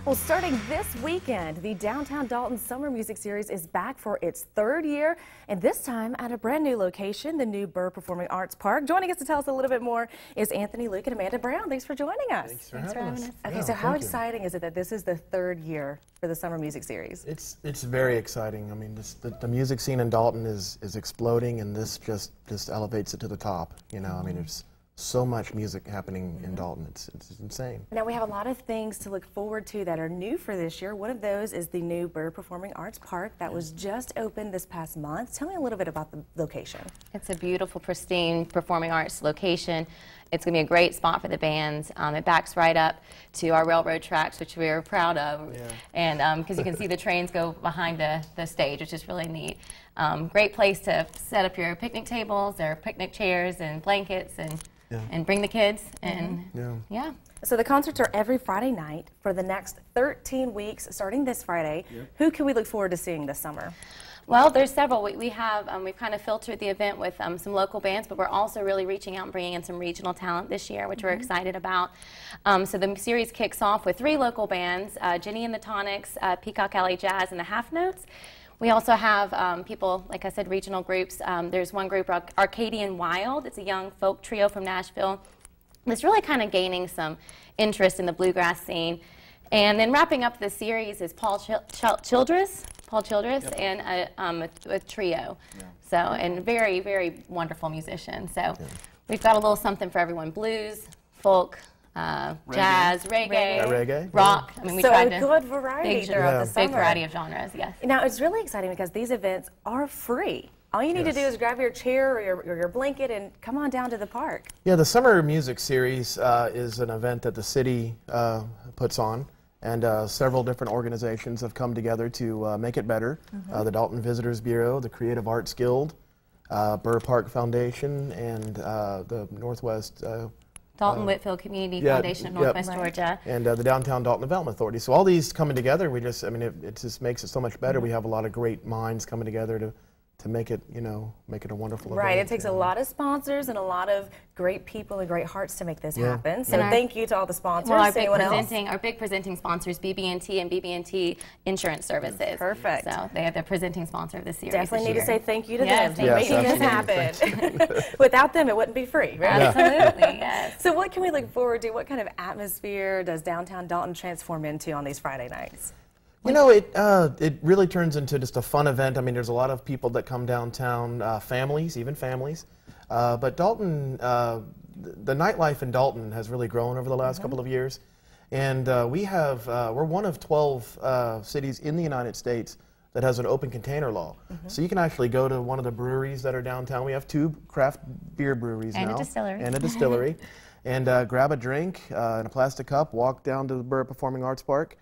Well, starting this weekend, the Downtown Dalton Summer Music Series is back for its third year, and this time at a brand new location, the new Burr Performing Arts Park. Joining us to tell us a little bit more is Anthony Luke and Amanda Brown. Thanks for joining us. Thanks for having us. Okay, so how exciting is it that this is the third year for the Summer Music Series? It's very exciting. I mean, the music scene in Dalton is exploding, and this just elevates it to the top. You know, I mean, it's so much music happening in Dalton. It's insane. Now, we have a lot of things to look forward to that are new for this year. One of those is the new Burr Performing Arts Park that was just opened this past month. Tell me a little bit about the location. It's a beautiful, pristine performing arts location. It's going to be a great spot for the bands. It backs right up to our railroad tracks, which we are proud of. Yeah. And because you can see the trains go behind the stage, which is really neat. Great place to set up your picnic tables or picnic chairs and blankets and bring the kids. And yeah. So the concerts are every Friday night for the next 13 weeks, starting this Friday. Yep. Who can we look forward to seeing this summer? Well, there's several. We've kind of filtered the event with some local bands, but we're also really reaching out and bringing in some regional talent this year, which we're excited about. So the series kicks off with 3 local bands, Jenny and the Tonics, Peacock Alley Jazz, and the Half Notes. We also have people, like I said, regional groups. There's one group, Arcadian Wild. It's a young folk trio from Nashville that's really kind of gaining some interest in the bluegrass scene. And then wrapping up the series is Paul Childress, yep. And a trio. Yeah. So, and very, very wonderful musicians. So we've got a little something for everyone: blues, folk, jazz, reggae, rock. I mean, we tried to good variety throughout the summer. Big variety of genres, yes. Now, it's really exciting because these events are free. All you need to do is grab your chair or your blanket and come on down to the park. Yeah, the Summer Music Series is an event that the city puts on, and several different organizations have come together to make it better. The Dalton Visitors Bureau, the Creative Arts Guild, Burr Park Foundation, and the Northwest Dalton Whitfield Community Foundation of Northwest Georgia. And the Downtown Dalton Development Authority. So all these coming together, it just makes it so much better. We have a lot of great minds coming together to make it, make it a wonderful event. Right, it takes a lot of sponsors and a lot of great people and great hearts to make this happen. So thank you to all the sponsors. Well, our big presenting sponsors, BB&T and BB&T Insurance Services. Perfect. So they are the presenting sponsor of the series. Definitely need to say thank you to them for making this happen. You. Without them, it wouldn't be free, right? Absolutely, yes. So what can we look forward to? What kind of atmosphere does downtown Dalton transform into on these Friday nights? It really turns into just a fun event. I mean, there's a lot of people that come downtown, families, even families. But Dalton, the nightlife in Dalton has really grown over the last couple of years. And we're one of 12 cities in the United States that has an open container law. So you can actually go to one of the breweries that are downtown. We have 2 craft beer breweries now. And a distillery. And a distillery. And grab a drink in a plastic cup, walk down to the Burr Performing Arts Park.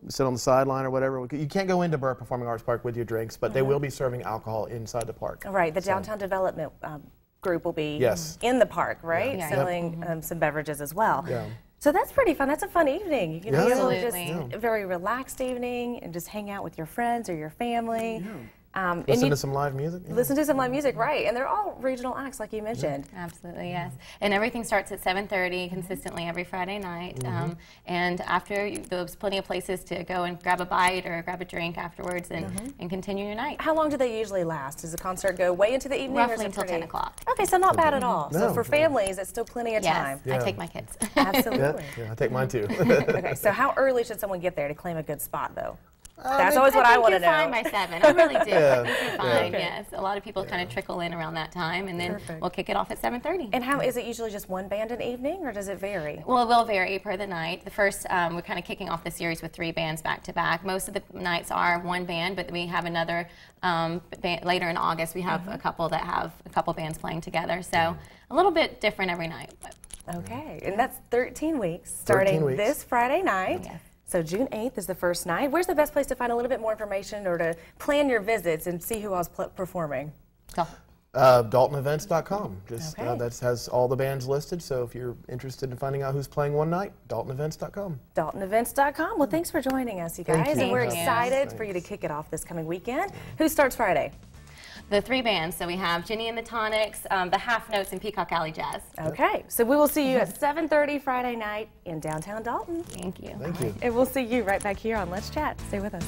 Sit on the sideline or whatever. You can't go into Burr Performing Arts Park with your drinks, but they will be serving alcohol inside the park. Right, the Downtown Development group will be in the park, right? Yeah. Selling some beverages as well. Yeah. So that's pretty fun. That's a fun evening. You know, just a very relaxed evening and just hang out with your friends or your family. Listen to some live music. Listen to some live music, right. And they're all regional acts, like you mentioned. Absolutely, yes. And everything starts at 7:30 consistently every Friday night. And after, there's plenty of places to go and grab a bite or grab a drink afterwards and continue your night. How long do they usually last? Does the concert go way into the evening? Roughly until 10 o'clock. Okay, so not bad at all. So for families, it's still plenty of time. I take my kids. Absolutely. Yeah, I take mine too. Okay, so how early should someone get there to claim a good spot, though? That's always what I want to know. I think you're fine by 7. I really do. I think you're fine, yes. A lot of people kind of trickle in around that time, and then we'll kick it off at 7:30. And how is it usually just one band an evening, or does it vary? Well, it will vary per the night. The first, we're kind of kicking off the series with 3 bands back to back. Most of the nights are one band, but we have another band, later in August. We have a couple that have a couple bands playing together, so a little bit different every night. But. Okay, and that's 13 weeks, starting this Friday night. Yes. So June 8th is the first night. Where's the best place to find a little bit more information or to plan your visits and see who else performing? DaltonEvents.com. That has all the bands listed. So if you're interested in finding out who's playing one night, DaltonEvents.com. DaltonEvents.com. Well, thanks for joining us, you guys. And we're excited for you to kick it off this coming weekend. Who starts Friday? The 3 bands. So we have Ginny and the Tonics, the Half Notes, and Peacock Alley Jazz. Okay, so we will see you at 7:30 Friday night in downtown Dalton. Thank you. Thank you. And we'll see you right back here on Let's Chat. Stay with us.